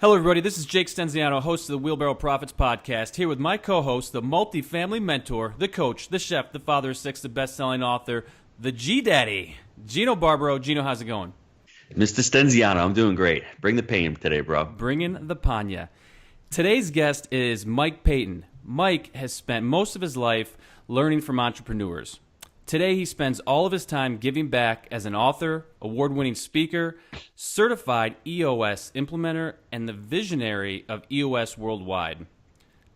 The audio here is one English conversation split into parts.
Hello, everybody. This is Jake Stenziano, host of the Wheelbarrow Profits Podcast, here with my co-host, the multi-family mentor, the coach, the chef, the father of six, the best-selling author, the G-Daddy, Gino Barbaro. Gino, how's it going? Mr. Stenziano, I'm doing great. Bring the pain today, bro. Bringing the panya. Today's guest is Mike Paton. Mike has spent most of his life learning from entrepreneurs. Today, he spends all of his time giving back as an author, award-winning speaker, certified EOS implementer, and the visionary of EOS worldwide.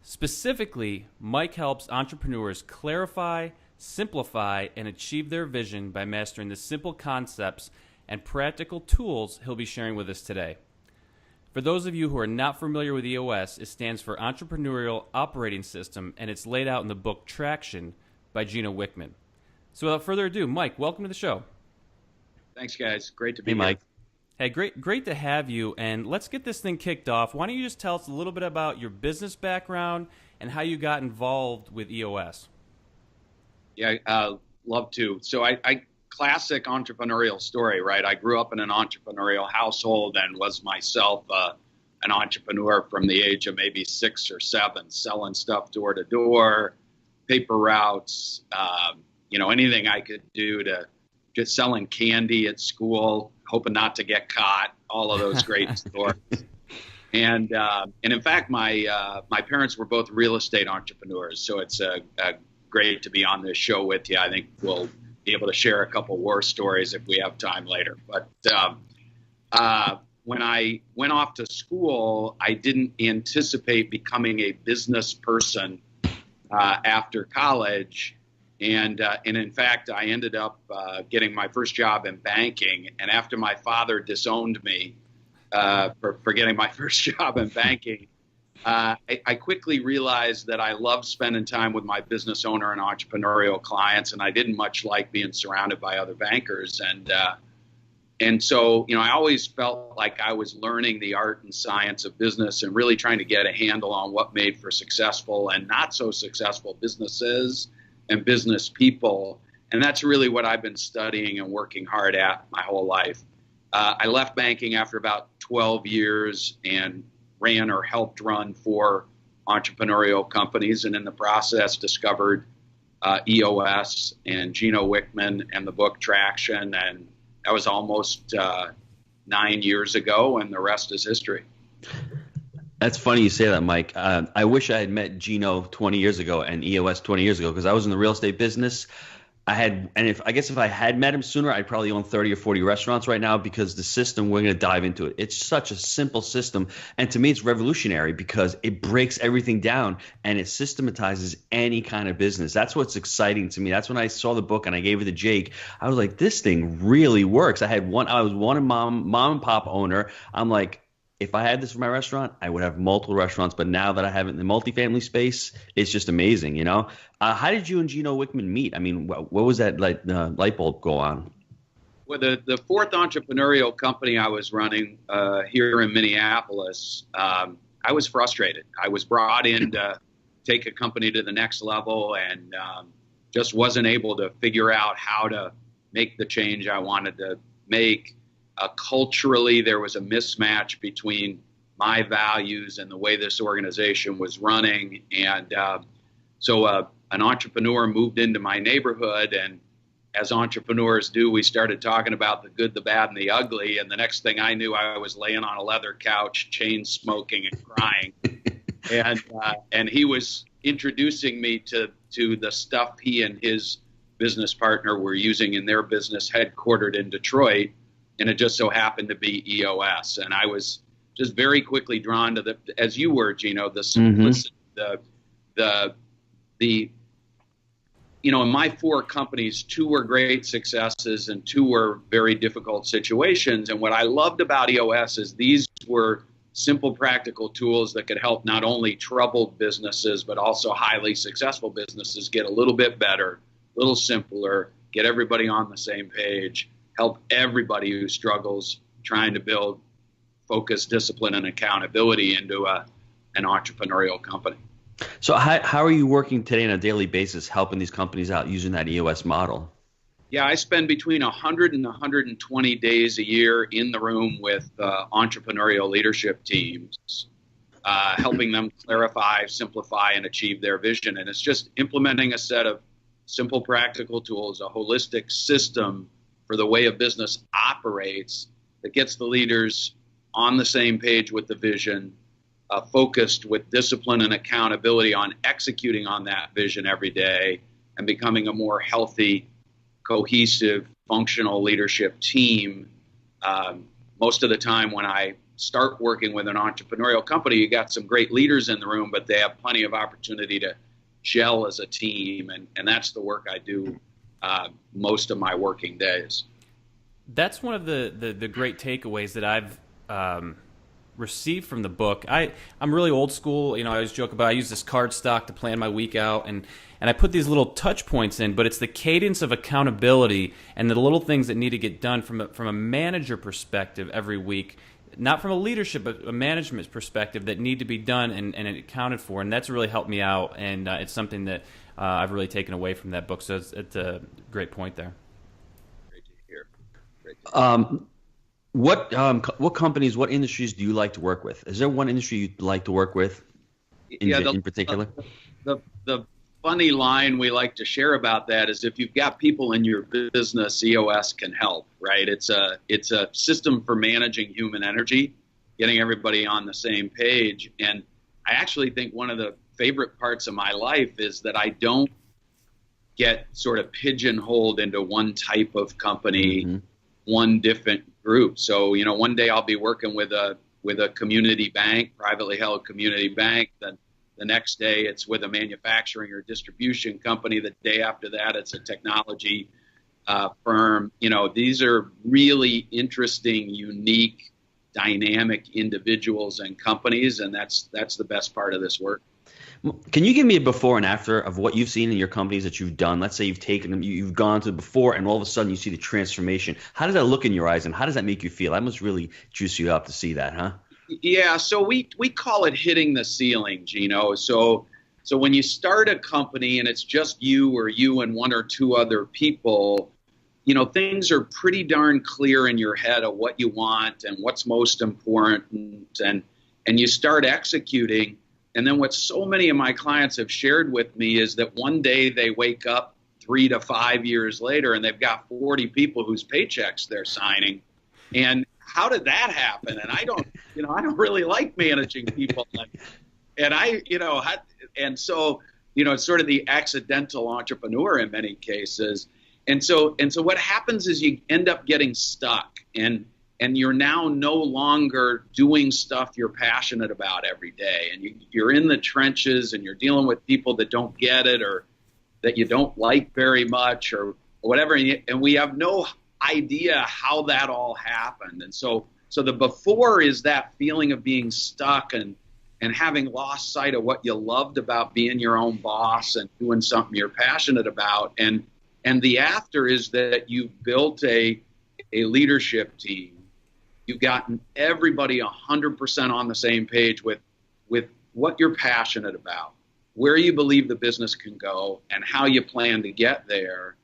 Specifically, Mike helps entrepreneurs clarify, simplify, and achieve their vision by mastering the simple concepts and practical tools he'll be sharing with us today. For those of you who are not familiar with EOS, it stands for Entrepreneurial Operating System, and it's laid out in the book Traction by Gino Wichman. So without further ado, Mike, welcome to the show. Thanks, guys. Great to be here. Mike. Hey, great to have you, and let's get this thing kicked off. Why don't you just tell us a little bit about your business background and how you got involved with EOS? Yeah, love to. So I classic entrepreneurial story, right? I grew up in an entrepreneurial household and was myself an entrepreneur from the age of maybe 6 or 7, selling stuff door to door, paper routes, anything I could do to just selling candy at school, hoping not to get caught, all of those great stories. And in fact, my parents were both real estate entrepreneurs, so it's great to be on this show with you. I think we'll be able to share a couple war stories if we have time later. But when I went off to school, I didn't anticipate becoming a business person after college. And in fact, I ended up getting my first job in banking. And after my father disowned me for getting my first job in banking, I quickly realized that I loved spending time with my business owner and entrepreneurial clients, and I didn't much like being surrounded by other bankers. And so, I always felt like I was learning the art and science of business and really trying to get a handle on what made for successful and not so successful businesses and business people. And that's really what I've been studying and working hard at my whole life. I left banking after about 12 years and ran or helped run 4 entrepreneurial companies, and in the process discovered EOS and Gino Wichman and the book Traction. And that was almost 9 years ago, and the rest is history. That's funny you say that, Mike. I wish I had met Gino 20 years ago and EOS 20 years ago, because I was in the real estate business. If I had met him sooner, I'd probably own 30 or 40 restaurants right now, because the system, we're going to dive into it. It's such a simple system. And to me, it's revolutionary because it breaks everything down and it systematizes any kind of business. That's what's exciting to me. That's when I saw the book and I gave it to Jake. I was like, this thing really works. I was one mom and pop owner. I'm like, if I had this for my restaurant, I would have multiple restaurants. But now that I have it in the multifamily space, it's just amazing, How did you and Gino Wichman meet? I mean, what was that light bulb go on? Well, the 4th entrepreneurial company I was running here in Minneapolis, I was frustrated. I was brought in to take a company to the next level and just wasn't able to figure out how to make the change I wanted to make. Culturally, there was a mismatch between my values and the way this organization was running. And so an entrepreneur moved into my neighborhood, and as entrepreneurs do, we started talking about the good, the bad, and the ugly. And the next thing I knew, I was laying on a leather couch, chain smoking and crying. And he was introducing me to the stuff he and his business partner were using in their business headquartered in Detroit. And it just so happened to be EOS. And I was just very quickly drawn to as you were, Gino, the simplicity, in my 4 companies, 2 were great successes and 2 were very difficult situations. And what I loved about EOS is these were simple, practical tools that could help not only troubled businesses, but also highly successful businesses get a little bit better, a little simpler, get everybody on the same page, help everybody who struggles trying to build focus, discipline, and accountability into an entrepreneurial company. So how are you working today on a daily basis helping these companies out using that EOS model? Yeah, I spend between 100 and 120 days a year in the room with entrepreneurial leadership teams, helping them clarify, simplify, and achieve their vision. And it's just implementing a set of simple, practical tools, a holistic system for the way a business operates that gets the leaders on the same page with the vision, focused with discipline and accountability on executing on that vision every day and becoming a more healthy, cohesive, functional leadership team. Most of the time when I start working with an entrepreneurial company, you got some great leaders in the room, but they have plenty of opportunity to gel as a team. And that's the work I do most of my working days. That's one of the great takeaways that I've received from the book. I'm really old school. I always joke about I use this card stock to plan my week out, and I put these little touch points in, but it's the cadence of accountability and the little things that need to get done from a manager perspective every week, not from a leadership but a management perspective, that need to be done and accounted for. And that's really helped me out, and it's something that I've really taken away from that book. So it's a great point there. Great to hear. Great to hear. What companies, what industries do you like to work with? Is there one industry you'd like to work with in particular? The funny line we like to share about that is if you've got people in your business, EOS can help, right? It's a system for managing human energy, getting everybody on the same page. And I actually think one of the favorite parts of my life is that I don't get sort of pigeonholed into one type of company, one different group. So, one day I'll be working with a community bank, privately held community bank. Then the next day it's with a manufacturing or distribution company. The day after that it's a technology firm. These are really interesting, unique, dynamic individuals and companies, and that's the best part of this work. Can you give me a before and after of what you've seen in your companies that you've done? Let's say you've taken them, you've gone to before, and all of a sudden you see the transformation. How does that look in your eyes, and how does that make you feel? That must really juice you up to see that, huh? Yeah, so we call it hitting the ceiling, Gino. So when you start a company and it's just you or you and one or two other people, things are pretty darn clear in your head of what you want and what's most important, and you start executing. And then what so many of my clients have shared with me is that one day they wake up 3 to 5 years later and they've got 40 people whose paychecks they're signing. And how did that happen? And I don't really like managing people. And so it's sort of the accidental entrepreneur in many cases. And so what happens is you end up getting stuck, and you're now no longer doing stuff you're passionate about every day. And you're in the trenches and you're dealing with people that don't get it or that you don't like very much or whatever. And we have no idea how that all happened. And so the before is that feeling of being stuck and having lost sight of what you loved about being your own boss and doing something you're passionate about. And the after is that you've built a leadership team. You've gotten everybody 100% on the same page with what you're passionate about, where you believe the business can go, and how you plan to get there.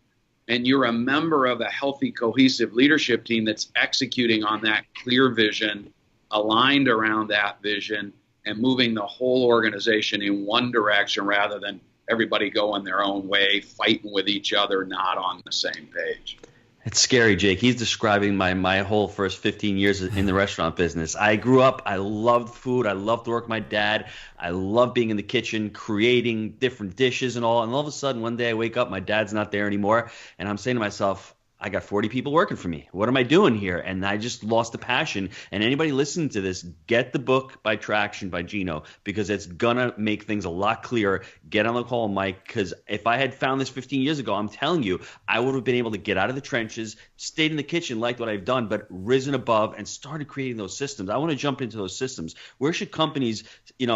And you're a member of a healthy, cohesive leadership team that's executing on that clear vision, aligned around that vision, and moving the whole organization in one direction rather than everybody going their own way, fighting with each other, not on the same page. It's scary, Jake. He's describing my whole first 15 years in the restaurant business. I grew up, I loved food, I loved to work with my dad, I loved being in the kitchen, creating different dishes and all. And all of a sudden, one day I wake up, my dad's not there anymore, and I'm saying to myself, I got 40 people working for me. What am I doing here? And I just lost the passion. And anybody listening to this, get the book by Traction by Gino, because it's going to make things a lot clearer. Get on the call, Mike, because if I had found this 15 years ago, I'm telling you, I would have been able to get out of the trenches, stayed in the kitchen, liked what I've done, but risen above and started creating those systems. I want to jump into those systems. Where should companies,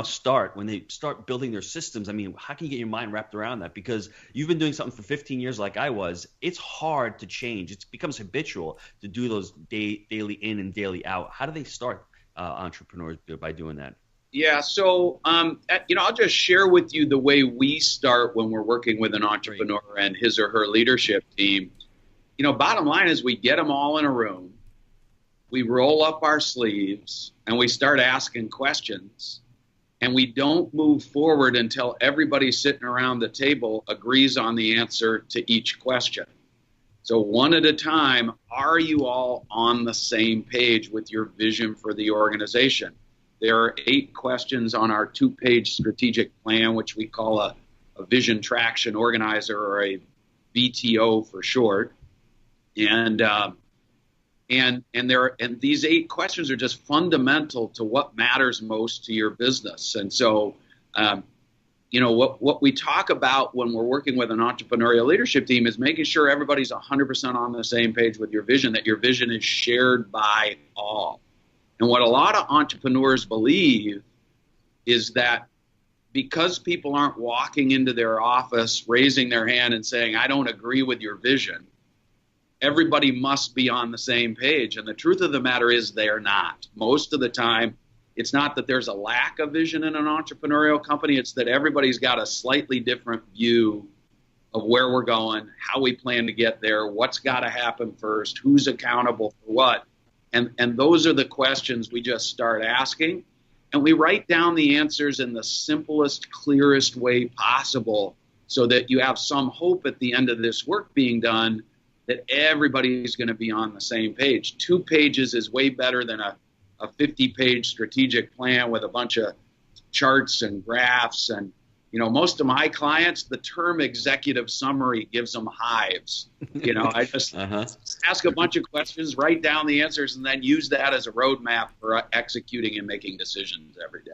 start when they start building their systems? I mean, how can you get your mind wrapped around that? Because you've been doing something for 15 years like I was. It's hard to change. It becomes habitual to do those daily in and daily out. How do they start entrepreneurs by doing that? Yeah, so I'll just share with you the way we start when we're working with an entrepreneur and his or her leadership team. bottom line is we get them all in a room, we roll up our sleeves, and we start asking questions. And we don't move forward until everybody sitting around the table agrees on the answer to each question. So one at a time, are you all on the same page with your vision for the organization? There are 8 questions on our 2-page strategic plan, which we call a vision traction organizer, or a VTO for short. And these 8 questions are just fundamental to what matters most to your business. And so, what we talk about when we're working with an entrepreneurial leadership team is making sure everybody's 100% on the same page with your vision, that your vision is shared by all. And what a lot of entrepreneurs believe is that because people aren't walking into their office, raising their hand and saying, I don't agree with your vision, everybody must be on the same page. And the truth of the matter is they're not. Most of the time, it's not that there's a lack of vision in an entrepreneurial company. It's that everybody's got a slightly different view of where we're going, how we plan to get there, what's got to happen first, who's accountable for what. And those are the questions we just start asking. And we write down the answers in the simplest, clearest way possible so that you have some hope at the end of this work being done that everybody's going to be on the same page. 2 pages is way better than a 50-page strategic plan with a bunch of charts and graphs. And, most of my clients, the term executive summary gives them hives. I just ask a bunch of questions, write down the answers, and then use that as a roadmap for executing and making decisions every day.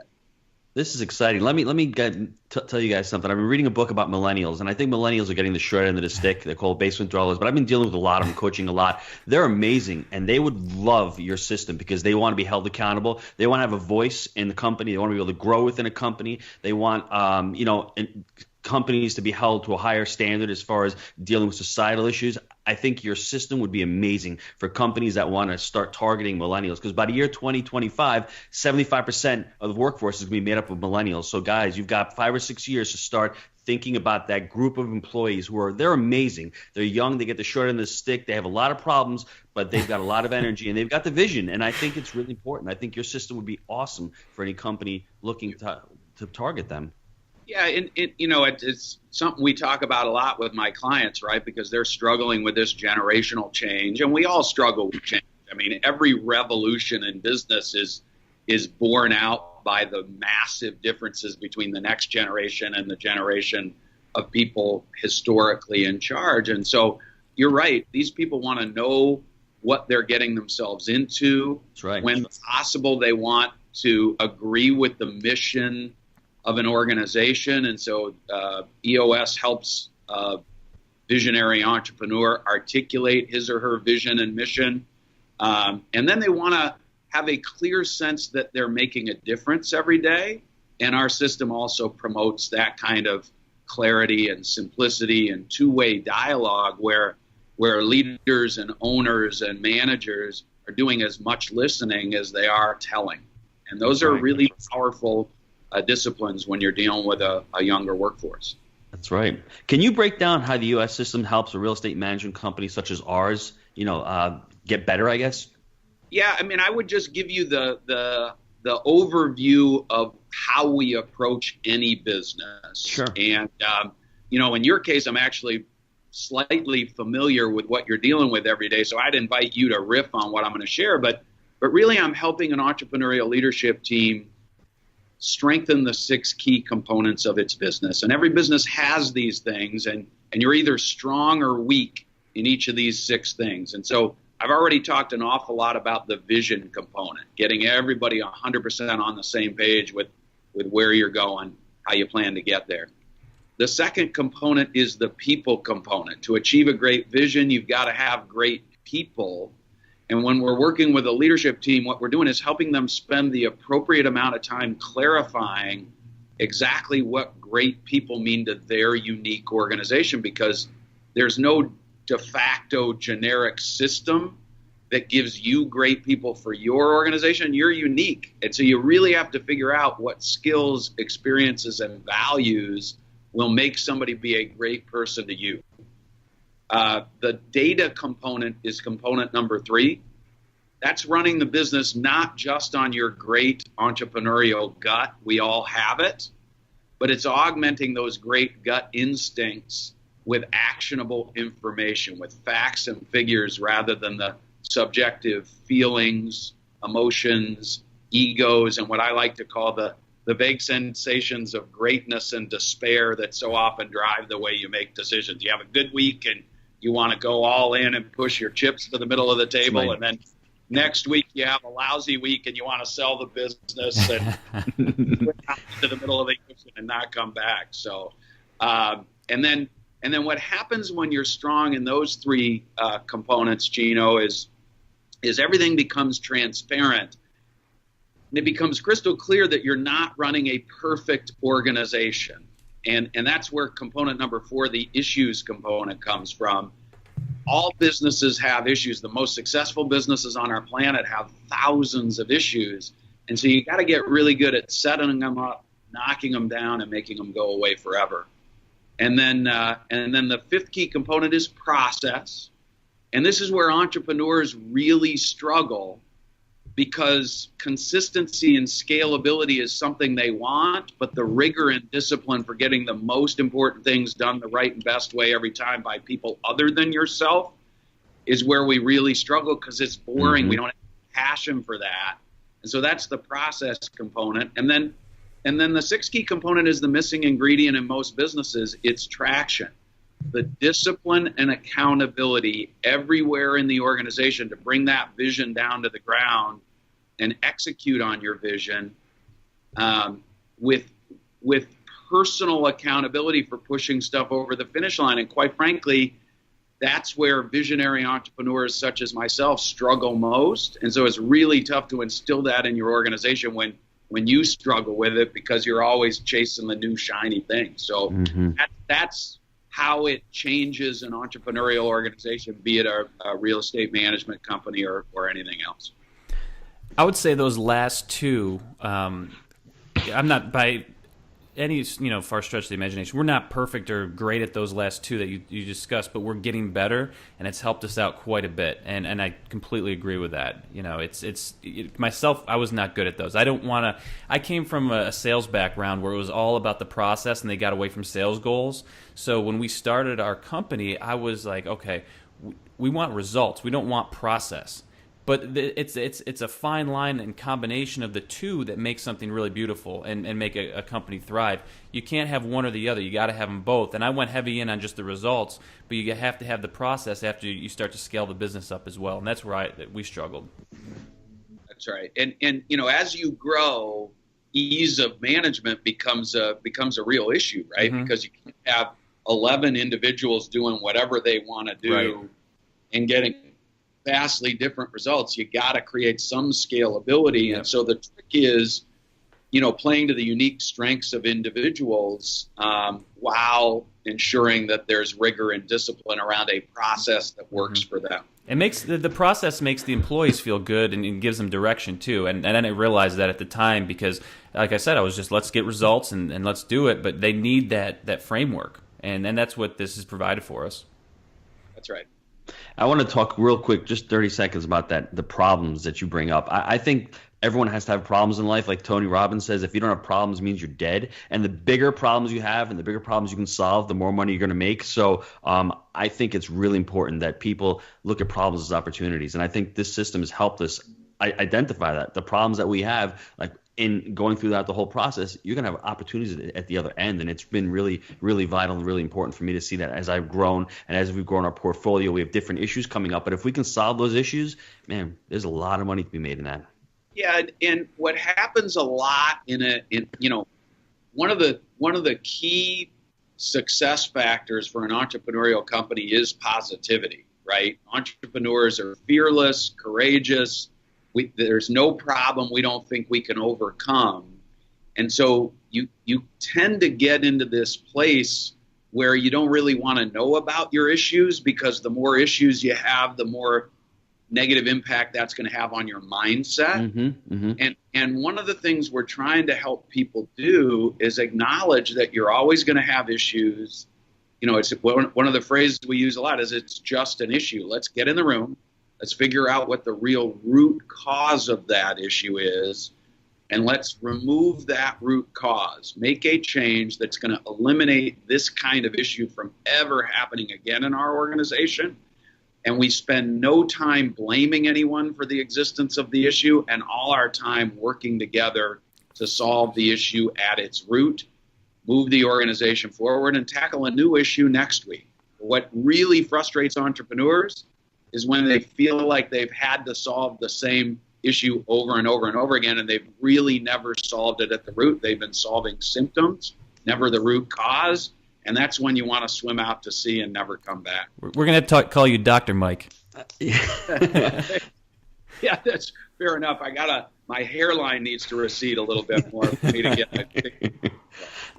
This is exciting. Let me tell you guys something. I've been reading a book about millennials, and I think millennials are getting the short end of the stick. They're called basement dwellers, but I've been dealing with a lot of them, coaching a lot. They're amazing, and they would love your system because they want to be held accountable. They want to have a voice in the company. They want to be able to grow within a company. They want, companies to be held to a higher standard as far as dealing with societal issues. I think your system would be amazing for companies that want to start targeting millennials, because by the year 2025, 75% of the workforce is going to be made up of millennials. So guys, you've got 5 or 6 years to start thinking about that group of employees they're amazing. They're young. They get the short end of the stick. They have a lot of problems, but they've got a lot of energy and they've got the vision. And I think it's really important. I think your system would be awesome for any company looking to target them. Yeah, it's something we talk about a lot with my clients, right? Because they're struggling with this generational change, and we all struggle with change. I mean, every revolution in business is borne out by the massive differences between the next generation and the generation of people historically in charge. And so you're right. These people want to know what they're getting themselves into. That's right. When possible, they want to agree with the mission of an organization. And so EOS helps a visionary entrepreneur articulate his or her vision and mission. And then they want to have a clear sense that they're making a difference every day. And our system also promotes that kind of clarity and simplicity and two-way dialogue where leaders and owners and managers are doing as much listening as they are telling. And those are really powerful disciplines when you're dealing with a younger workforce. That's right. Can you break down how the U.S. system helps a real estate management company such as ours, get better, I guess? Yeah, I mean, I would just give you the overview of how we approach any business. Sure. And, in your case, I'm actually slightly familiar with what you're dealing with every day. So I'd invite you to riff on what I'm going to share. But really, I'm helping an entrepreneurial leadership team strengthen the 6 key components of its business. And every business has these things, and you're either strong or weak in each of these 6 things. And so I've already talked an awful lot about the vision component, getting everybody 100% on the same page with where you're going, how you plan to get there. The second component is the people component. To achieve a great vision, you've got to have great people. And when we're working with a leadership team, what we're doing is helping them spend the appropriate amount of time clarifying exactly what great people mean to their unique organization, because there's no de facto generic system that gives you great people for your organization. You're unique. And so you really have to figure out what skills, experiences, and values will make somebody be a great person to you. The data component is component number 3. That's running the business not just on your great entrepreneurial gut. We all have it, but it's augmenting those great gut instincts with actionable information, with facts and figures rather than the subjective feelings, emotions, egos, and what I like to call the vague sensations of greatness and despair that so often drive the way you make decisions. You have a good week and you want to go all in and push your chips to the middle of the table, and then next week you have a lousy week and you want to sell the business and to the middle of the ocean and not come back. So, and then what happens when you're strong in those 3 components, Gino, is everything becomes transparent. And it becomes crystal clear that you're not running a perfect organization. And that's where component number 4, the issues component, comes from. All businesses have issues. The most successful businesses on our planet have thousands of issues. And so you got to get really good at setting them up, knocking them down, and making them go away forever. And then the 5th key component is process. And this is where entrepreneurs really struggle, because consistency and scalability is something they want, but the rigor and discipline for getting the most important things done the right and best way every time by people other than yourself is where we really struggle, because it's boring. We don't have passion for that. And so that's the process component. And then the 6th key component is the missing ingredient in most businesses. It's traction. The discipline and accountability everywhere in the organization to bring that vision down to the ground and execute on your vision with personal accountability for pushing stuff over the finish line. And quite frankly, that's where visionary entrepreneurs such as myself struggle most. And so it's really tough to instill that in your organization when you struggle with it, because you're always chasing the new shiny thing. So that's how it changes an entrepreneurial organization, be it a real estate management company or anything else. I would say those last 2, I'm not by any far stretch of the imagination, we're not perfect or great at those last 2 that you discussed, but we're getting better, and it's helped us out quite a bit. And I completely agree with that. Myself, I was not good at those. I came from a sales background where it was all about the process, and they got away from sales goals. So when we started our company, I was like, okay, we want results. We don't want process. But it's a fine line and combination of the 2 that makes something really beautiful and make a company thrive. You can't have one or the other. You got to have them both. And I went heavy in on just the results, but you have to have the process after you start to scale the business up as well. And that's where we struggled. That's right. And as you grow, ease of management becomes a real issue, right? Because you can't have 11 individuals doing whatever they want to do and getting vastly different results. You got to create some scalability. And so the trick is, playing to the unique strengths of individuals while ensuring that there's rigor and discipline around a process that works for them. It makes the process makes the employees feel good and gives them direction too. And I didn't realize that at the time, because like I said, I was just, let's get results and let's do it. But they need that framework. And that's what this has provided for us. That's right. I want to talk real quick, just 30 seconds about the problems that you bring up. I think everyone has to have problems in life. Like Tony Robbins says, if you don't have problems, it means you're dead. And the bigger problems you have and the bigger problems you can solve, the more money you're going to make. So I think it's really important that people look at problems as opportunities. And I think this system has helped us identify that. The problems that we have, like in going through the whole process, you're going to have opportunities at the other end. And it's been really, really vital and really important for me to see that as I've grown and as we've grown our portfolio, we have different issues coming up. But if we can solve those issues, man, there's a lot of money to be made in that. Yeah, and what happens a lot one of the key success factors for an entrepreneurial company is positivity, right? Entrepreneurs are fearless, courageous. There's no problem we don't think we can overcome. And so you tend to get into this place where you don't really want to know about your issues, because the more issues you have, the more negative impact that's going to have on your mindset. And one of the things we're trying to help people do is acknowledge that you're always going to have issues, it's one of the phrases we use a lot is it's just an issue. Let's get in the room. Let's figure out what the real root cause of that issue is, and let's remove that root cause. Make a change that's going to eliminate this kind of issue from ever happening again in our organization. And we spend no time blaming anyone for the existence of the issue, and all our time working together to solve the issue at its root, move the organization forward, and tackle a new issue next week. What really frustrates entrepreneurs is when they feel like they've had to solve the same issue over and over and over again, and they've really never solved it at the root. They've been solving symptoms, never the root cause. And that's when you want to swim out to sea and never come back. We're going to call you Dr. Mike. Yeah, that's fair enough. My hairline needs to recede a little bit more for me to get.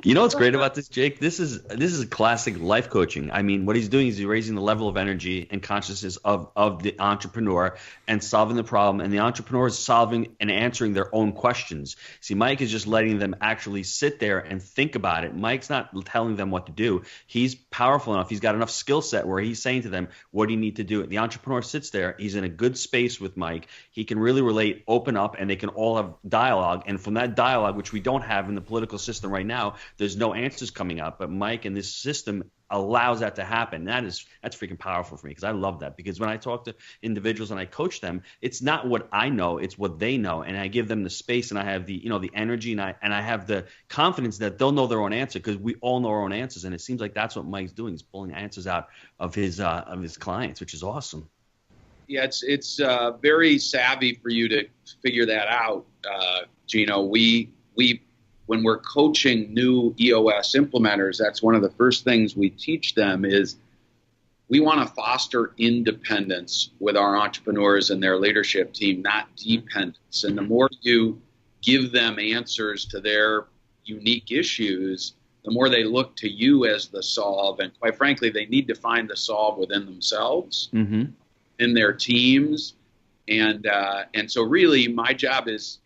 You know what's great about this, Jake? This is classic life coaching. I mean, what he's doing is he's raising the level of energy and consciousness of the entrepreneur and solving the problem. And the entrepreneur is solving and answering their own questions. See, Mike is just letting them actually sit there and think about it. Mike's not telling them what to do. He's powerful enough. He's got enough skill set where he's saying to them, what do you need to do? The entrepreneur sits there. He's in a good space with Mike. He can really relate, open up, and they can all have dialogue. And from that dialogue, which we don't have in the political system right now, there's no answers coming out, but Mike and this system allows that to happen. That's freaking powerful for me, because I love that. Because when I talk to individuals and I coach them, it's not what I know, it's what they know, and I give them the space, and I have the energy, and I have the confidence that they'll know their own answer, because we all know our own answers. And it seems like that's what Mike's doing. He's pulling answers out of his clients, which is awesome. Yeah, it's very savvy for you to figure that out, Gino. When we're coaching new EOS implementers, that's one of the first things we teach them is we want to foster independence with our entrepreneurs and their leadership team, not dependence. And the more you give them answers to their unique issues, the more they look to you as the solve. And quite frankly, they need to find the solve within themselves, in their teams. And so really my job is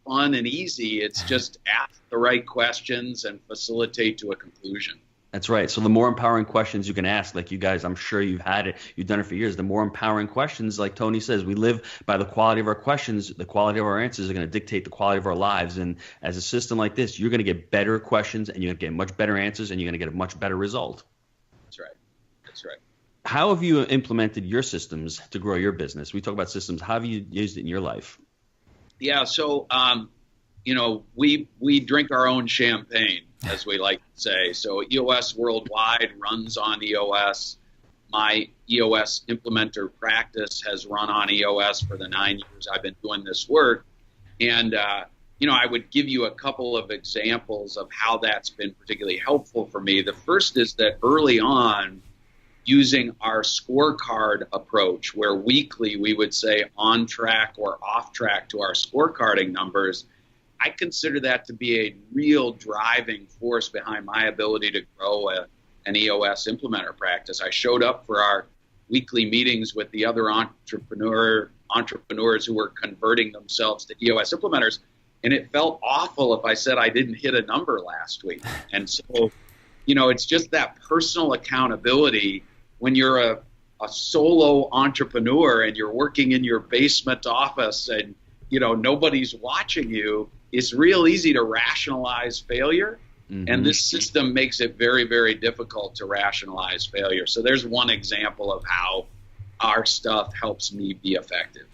fun and easy. It's just ask the right questions and facilitate to a conclusion. That's right. So the more empowering questions you can ask, like you guys, I'm sure you've done it for years. The more empowering questions, like Tony says, we live by the quality of our questions. The quality of our answers are going to dictate the quality of our lives. And as a system like this, you're going to get better questions, and you're going to get much better answers, and you're going to get a much better result. That's right. That's right. How have you implemented your systems to grow your business? We talk about systems. How have you used it in your life? Yeah, so, we drink our own champagne, as we like to say. So EOS Worldwide runs on EOS. My EOS implementer practice has run on EOS for the 9 years I've been doing this work. And, I would give you a couple of examples of how that's been particularly helpful for me. The first is that early on, using our scorecard approach, where weekly we would say on track or off track to our scorecarding numbers, I consider that to be a real driving force behind my ability to grow an EOS implementer practice. I showed up for our weekly meetings with the other entrepreneurs who were converting themselves to EOS implementers, and it felt awful if I said I didn't hit a number last week. And so, it's just that personal accountability. When you're a solo entrepreneur and you're working in your basement office and, nobody's watching you, it's real easy to rationalize failure. And this system makes it very, very difficult to rationalize failure. So there's one example of how our stuff helps me be effective.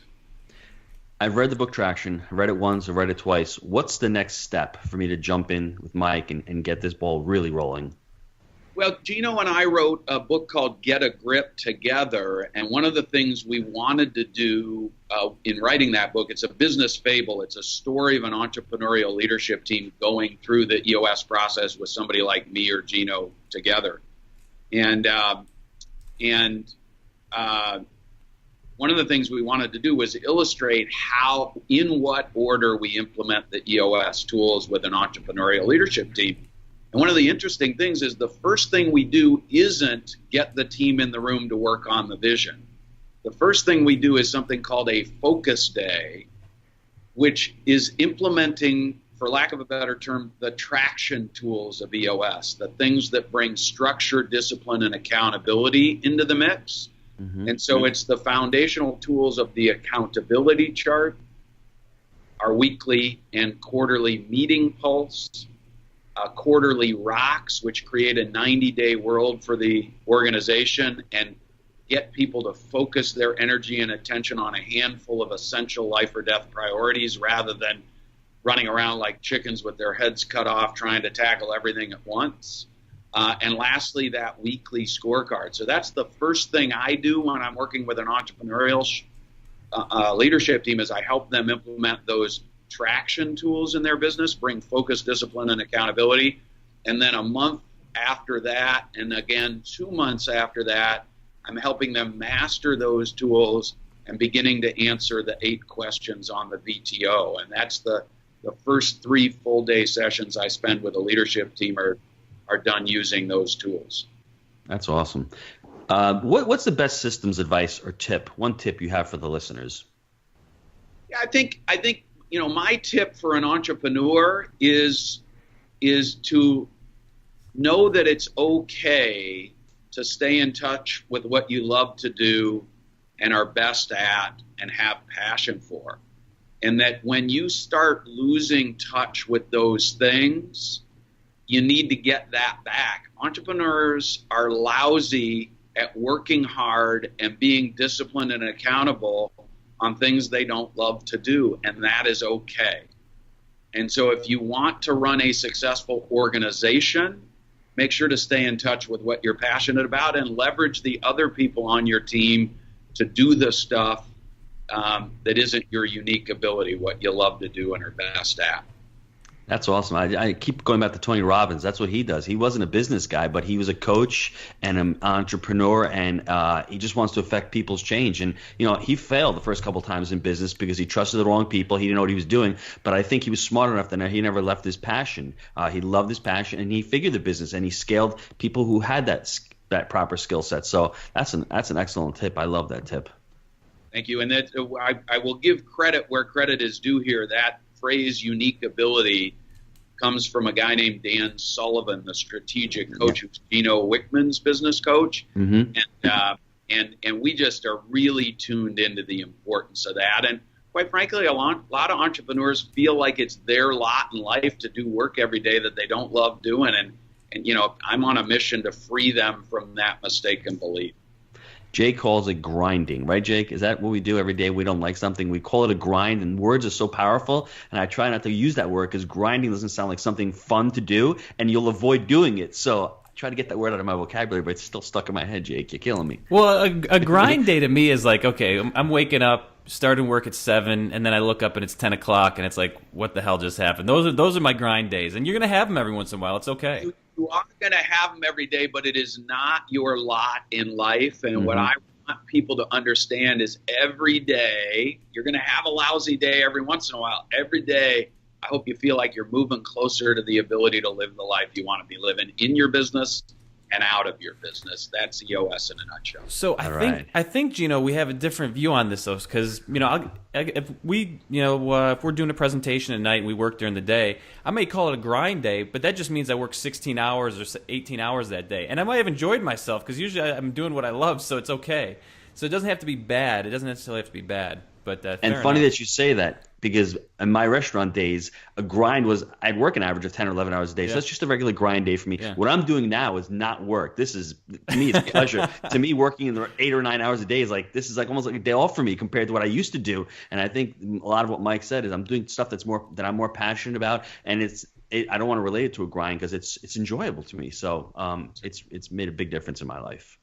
I've read the book Traction. I read it once. I've read it twice. What's the next step for me to jump in with Mike and get this ball really rolling? Well, Gino and I wrote a book called Get a Grip Together, and one of the things we wanted to do in writing that book, it's a business fable. It's a story of an entrepreneurial leadership team going through the EOS process with somebody like me or Gino together. And one of the things we wanted to do was illustrate in what order we implement the EOS tools with an entrepreneurial leadership team. And one of the interesting things is the first thing we do isn't get the team in the room to work on the vision. The first thing we do is something called a focus day, which is implementing for lack of a better term, the traction tools of EOS, the things that bring structure, discipline, and accountability into the mix. Mm-hmm. And so it's the foundational tools of the accountability chart, our weekly and quarterly meeting pulse, quarterly rocks, which create a 90-day world for the organization and get people to focus their energy and attention on a handful of essential life or death priorities rather than running around like chickens with their heads cut off trying to tackle everything at once. And lastly, that weekly scorecard. So that's the first thing I do when I'm working with an entrepreneurial leadership team is I help them implement those traction tools in their business, bring focus, discipline, and accountability. And then a month after that, and again 2 months after that, I'm helping them master those tools and beginning to answer the 8 questions on the VTO. And that's the first 3 full-day sessions I spend with a leadership team are done using those tools. That's awesome. What's the best systems advice or tip? One tip you have for the listeners? Yeah, I think my tip for an entrepreneur is to know that it's okay to stay in touch with what you love to do and are best at and have passion for. And that when you start losing touch with those things, you need to get that back. Entrepreneurs are lousy at working hard and being disciplined and accountable on things they don't love to do, and that is okay. And so if you want to run a successful organization, make sure to stay in touch with what you're passionate about and leverage the other people on your team to do the stuff that isn't your unique ability, what you love to do and are best at. That's awesome. I keep going back to Tony Robbins. That's what he does. He wasn't a business guy, but he was a coach and an entrepreneur, and he just wants to affect people's change. And, he failed the first couple times in business because he trusted the wrong people. He didn't know what he was doing. But I think he was smart enough that he never left his passion. He loved his passion, and he figured the business, and he scaled people who had that proper skill set. So that's an excellent tip. I love that tip. Thank you. And that I will give credit where credit is due here. That phrase unique ability comes from a guy named Dan Sullivan, the strategic coach who's Gino Wichman's business coach. Mm-hmm. And we just are really tuned into the importance of that. And quite frankly, a lot of entrepreneurs feel like it's their lot in life to do work every day that they don't love doing. And I'm on a mission to free them from that mistaken belief. Jake calls it grinding, right, Jake? Is that what we do every day? We don't like something. We call it a grind, and words are so powerful, and I try not to use that word because grinding doesn't sound like something fun to do, and you'll avoid doing it. So I try to get that word out of my vocabulary, but it's still stuck in my head, Jake. You're killing me. Well, a grind day to me is like, okay, I'm waking up, starting work at 7, and then I look up and it's 10 o'clock, and it's like, what the hell just happened? Those are my grind days, and you're going to have them every once in a while. It's okay. You are going to have them every day, but it is not your lot in life. And what I want people to understand is every day, you're going to have a lousy day every once in a while. Every day, I hope you feel like you're moving closer to the ability to live the life you want to be living in your business and out of your business. That's EOS in a nutshell. So I think Gino, we have a different view on this, though, because if we're doing a presentation at night and we work during the day, I may call it a grind day, but that just means I work 16 hours or 18 hours that day, and I might have enjoyed myself because usually I'm doing what I love, so it's okay. So it doesn't have to be bad. It doesn't necessarily have to be bad. But and funny that you say that, because in my restaurant days, a grind was I'd work an average of 10 or 11 hours a day. Yeah. So that's just a regular grind day for me. Yeah. What I'm doing now is not work. This is, to me, it's pleasure. To me, working in the 8 or 9 hours a day is like, this is like almost like a day off for me compared to what I used to do. And I think a lot of what Mike said is I'm doing stuff that I'm more passionate about, and I don't want to relate it to a grind because it's enjoyable to me. So it's made a big difference in my life.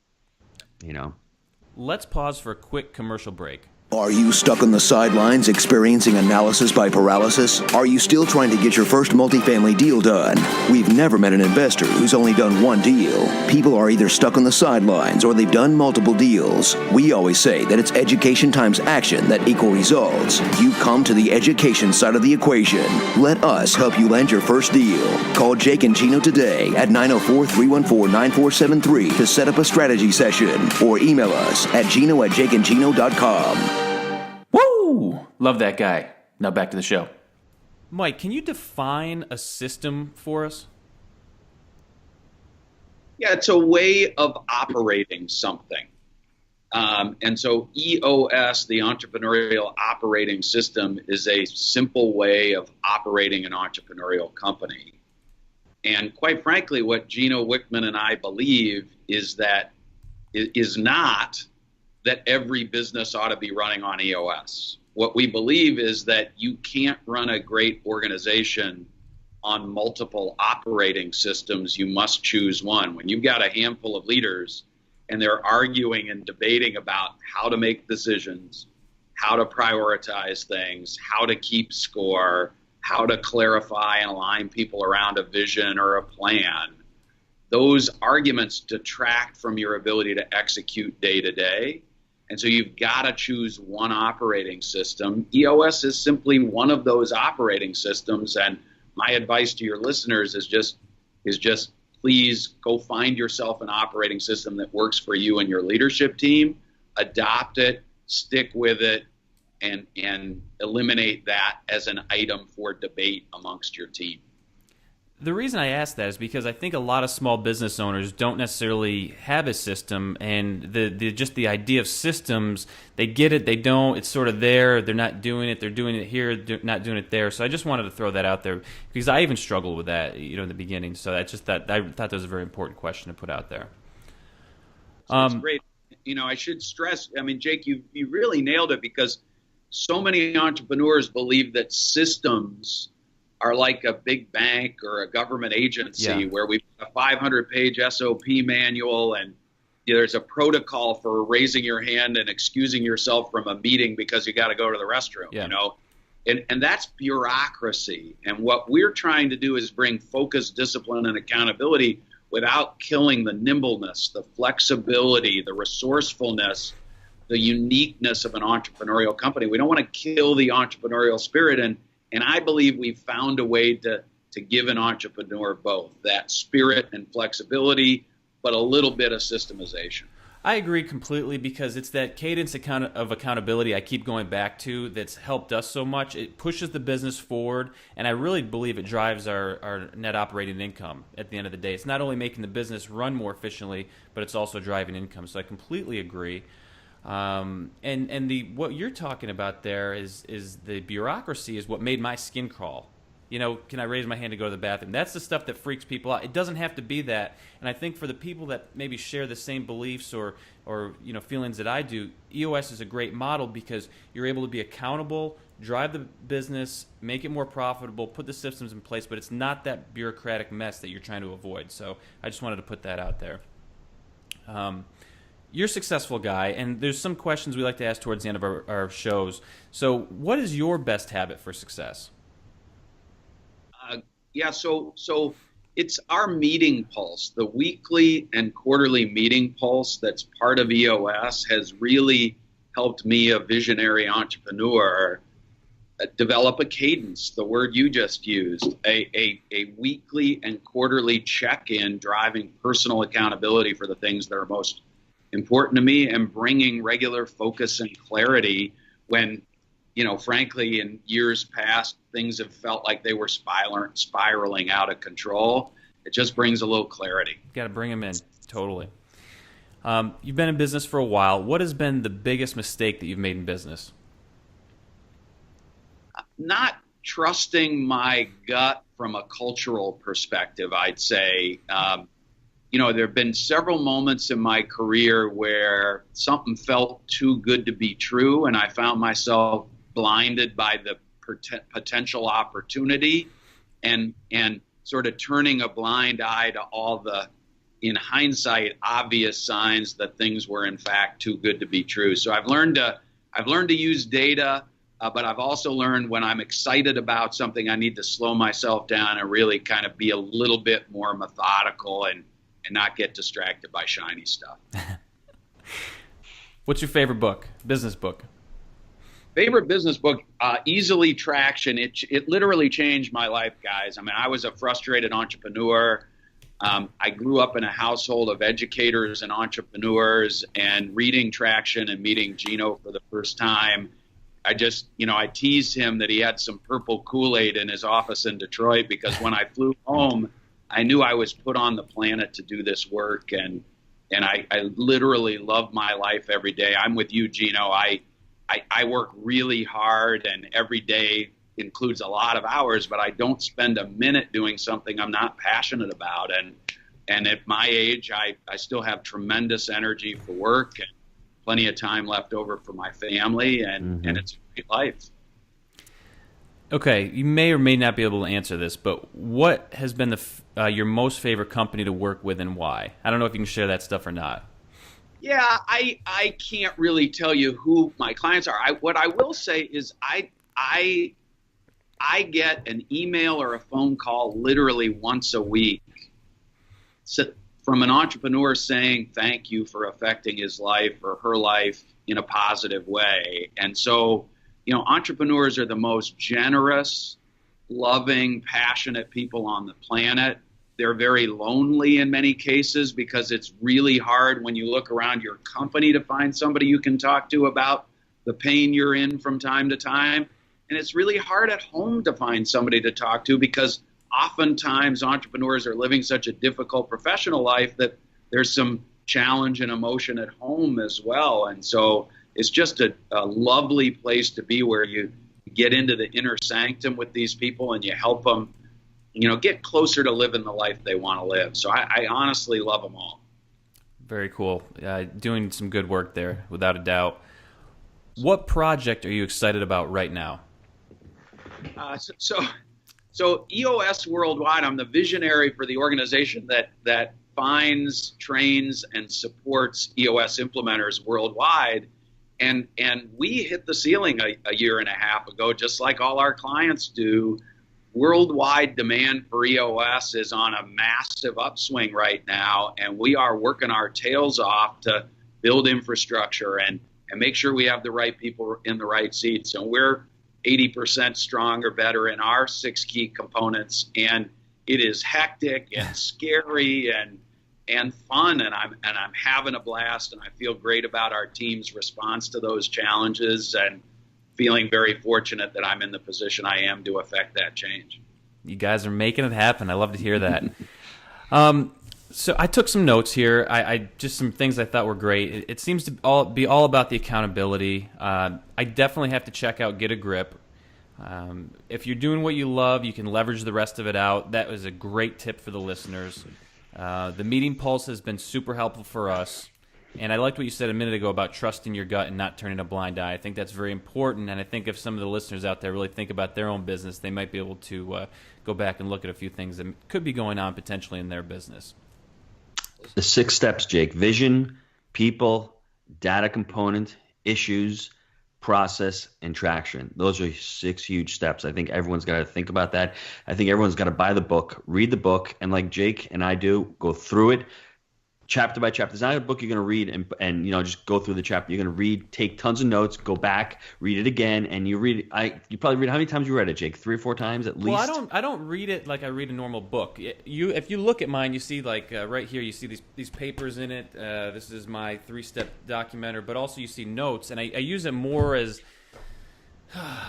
Let's pause for a quick commercial break. Are you stuck on the sidelines experiencing analysis by paralysis? Are you still trying to get your first multifamily deal done? We've never met an investor who's only done one deal. People are either stuck on the sidelines or they've done multiple deals. We always say that it's education times action that equal results. You come to the education side of the equation. Let us help you land your first deal. Call Jake and Gino today at 904-314-9473 to set up a strategy session, or email us at gino@jakeandgino.com. Woo! Love that guy. Now back to the show. Mike, can you define a system for us? Yeah, it's a way of operating something. And so EOS, the entrepreneurial operating system, is a simple way of operating an entrepreneurial company. And quite frankly, what Gino, Wichman, and I believe is that it is not that every business ought to be running on EOS. What we believe is that you can't run a great organization on multiple operating systems. You must choose one. When you've got a handful of leaders and they're arguing and debating about how to make decisions, how to prioritize things, how to keep score, how to clarify and align people around a vision or a plan, those arguments detract from your ability to execute day to day. And so you've got to choose one operating system. EOS is simply one of those operating systems. And my advice to your listeners is just please go find yourself an operating system that works for you and your leadership team, adopt it, stick with it, and eliminate that as an item for debate amongst your team. The reason I ask that is because I think a lot of small business owners don't necessarily have a system, and just the idea of systems, they get it, they don't, it's sort of there, they're not doing it, they're doing it here, they're not doing it there. So I just wanted to throw that out there because I even struggled with that, in the beginning. So I thought that was a very important question to put out there. That's great. I should stress, Jake, you really nailed it, because so many entrepreneurs believe that systems are like a big bank or a government agency where we've got a 500-page SOP manual and there's a protocol for raising your hand and excusing yourself from a meeting because you got to go to the restroom, and that's bureaucracy. And what we're trying to do is bring focus, discipline, and accountability without killing the nimbleness, the flexibility, the resourcefulness, the uniqueness of an entrepreneurial company. We don't want to kill the entrepreneurial spirit, and I believe we've found a way to give an entrepreneur both that spirit and flexibility, but a little bit of systemization. I agree completely, because it's that cadence of accountability I keep going back to that's helped us so much. It pushes the business forward, and I really believe it drives our net operating income at the end of the day. It's not only making the business run more efficiently, but it's also driving income. So I completely agree. And what you're talking about there is the bureaucracy is what made my skin crawl. Can I raise my hand to go to the bathroom? That's the stuff that freaks people out. It doesn't have to be that. And I think for the people that maybe share the same beliefs or feelings that I do, EOS is a great model because you're able to be accountable, drive the business, make it more profitable, put the systems in place, but it's not that bureaucratic mess that you're trying to avoid. So I just wanted to put that out there. You're a successful guy, and there's some questions we like to ask towards the end of our shows. So what is your best habit for success? So it's our meeting pulse. The weekly and quarterly meeting pulse that's part of EOS has really helped me, a visionary entrepreneur, develop a cadence, the word you just used, a weekly and quarterly check-in driving personal accountability for the things that are most important to me, and bringing regular focus and clarity when, frankly, in years past, things have felt like they were spiraling out of control. It just brings a little clarity. Got to bring them in, totally. You've been in business for a while. What has been the biggest mistake that you've made in business? Not trusting my gut from a cultural perspective, I'd say. There have been several moments in my career where something felt too good to be true, and I found myself blinded by the potential opportunity and sort of turning a blind eye to all the, in hindsight, obvious signs that things were in fact too good to be true. So I've learned to use data, but I've also learned when I'm excited about something, I need to slow myself down and really kind of be a little bit more methodical and not get distracted by shiny stuff. What's your favorite book, business book? Favorite business book, Easily Traction. It literally changed my life, guys. I was a frustrated entrepreneur. I grew up in a household of educators and entrepreneurs, and reading Traction and meeting Gino for the first time I just, I teased him that he had some purple Kool-Aid in his office in Detroit, because when I flew home, I knew I was put on the planet to do this work. And I literally love my life every day. I'm with you, Gino. I work really hard, and every day includes a lot of hours, but I don't spend a minute doing something I'm not passionate about. And at my age, I still have tremendous energy for work and plenty of time left over for my family, and it's a great life. Okay, you may or may not be able to answer this, but what has been your most favorite company to work with, and why? I don't know if you can share that stuff or not. Yeah, I can't really tell you who my clients are. What I will say is I get an email or a phone call literally once a week from an entrepreneur saying thank you for affecting his life or her life in a positive way. And so, entrepreneurs are the most generous, loving, passionate people on the planet. They're very lonely in many cases, because it's really hard when you look around your company to find somebody you can talk to about the pain you're in from time to time. And it's really hard at home to find somebody to talk to, because oftentimes entrepreneurs are living such a difficult professional life that there's some challenge and emotion at home as well. And so it's just a lovely place to be, where you get into the inner sanctum with these people and you help them, get closer to living the life they want to live. So I honestly love them all. Very cool. Doing some good work there, without a doubt. What project are you excited about right now? So EOS Worldwide, I'm the visionary for the organization that finds, trains, and supports EOS implementers worldwide. And we hit the ceiling a year and a half ago, just like all our clients do. Worldwide demand for EOS is on a massive upswing right now, and we are working our tails off to build infrastructure and make sure we have the right people in the right seats. And we're 80% strong or better in our 6 key components, and it is hectic and scary and fun, and I'm having a blast, and I feel great about our team's response to those challenges, and feeling very fortunate that I'm in the position I am to affect that change. You guys are making it happen. I love to hear that. So I took some notes here. I just some things I thought were great. It seems to be all about the accountability. I definitely have to check out Get a Grip. If you're doing what you love, you can leverage the rest of it out. That was a great tip for the listeners. The Meeting Pulse has been super helpful for us. And I liked what you said a minute ago about trusting your gut and not turning a blind eye. I think that's very important, and I think if some of the listeners out there really think about their own business, they might be able to go back and look at a few things that could be going on potentially in their business. The 6 steps, Jake: vision, people, data component, issues, process, and traction. Those are 6 huge steps. I think everyone's got to think about that. I think everyone's got to buy the book, read the book, and like Jake and I do, go through it chapter by chapter. It's not a book you're going to read and just go through the chapter. You're going to read, take tons of notes, go back, read it again, and you read it. You probably read, how many times you read it, Jake? 3 or 4 times at least? Well, I don't read it like I read a normal book. If you look at mine, you see right here, you see these papers in it. This is my 3-step documenter, but also you see notes, and I use it more as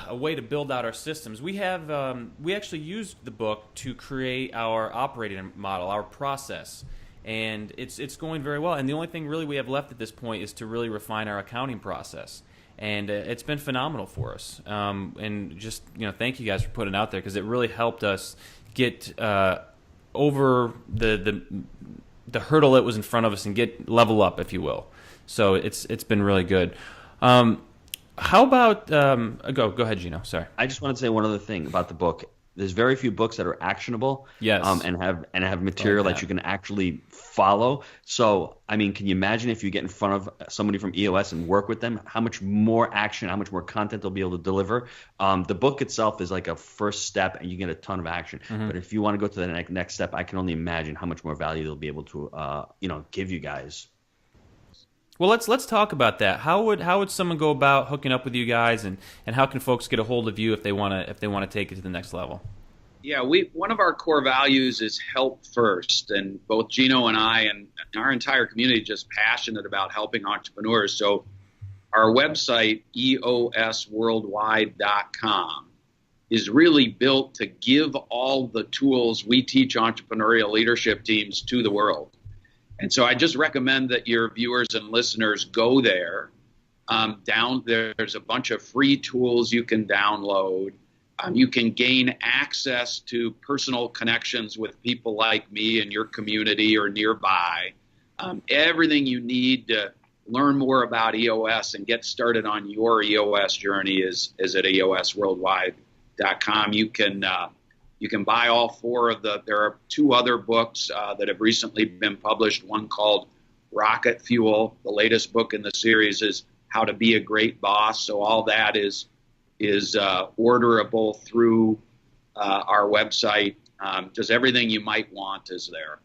a way to build out our systems. We actually used the book to create our operating model, our process. And it's going very well. And the only thing really we have left at this point is to really refine our accounting process. And it's been phenomenal for us. And just thank you guys for putting it out there, because it really helped us get over the hurdle that was in front of us and level up, if you will. So it's been really good. How about go ahead, Gino? Sorry. I just want to say one other thing about the book. There's very few books that are actionable, yes, and have material that you can actually follow. So, I mean, can you imagine if you get in front of somebody from EOS and work with them, how much more action, how much more content they'll be able to deliver? The book itself is like a first step, and you get a ton of action. Mm-hmm. But if you want to go to the next step, I can only imagine how much more value they'll be able to, give you guys. Well, let's talk about that. How would someone go about hooking up with you guys, and how can folks get a hold of you if they want to take it to the next level? Yeah, one of our core values is help first, and both Gino and I and our entire community are just passionate about helping entrepreneurs. So our website, eosworldwide.com, is really built to give all the tools we teach entrepreneurial leadership teams to the world. And so I just recommend that your viewers and listeners go there. There's a bunch of free tools you can download. You can gain access to personal connections with people like me in your community or nearby. Everything you need to learn more about EOS and get started on your EOS journey is at eosworldwide.com. You can buy all four of there are two other books that have recently been published, one called Rocket Fuel. The latest book in the series is How to Be a Great Boss. So all that is orderable through our website. Just everything you might want is there.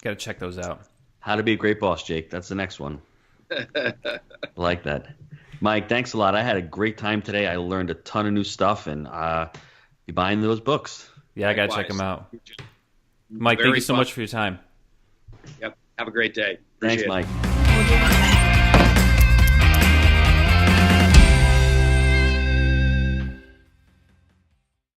Got to check those out. How to Be a Great Boss, Jake. That's the next one. I like that. Mike, thanks a lot. I had a great time today. I learned a ton of new stuff, and be buying those books. Yeah, I got to check them out. Mike, thank you so much for your time. Yep. Have a great day. Thanks, Appreciate it. Mike.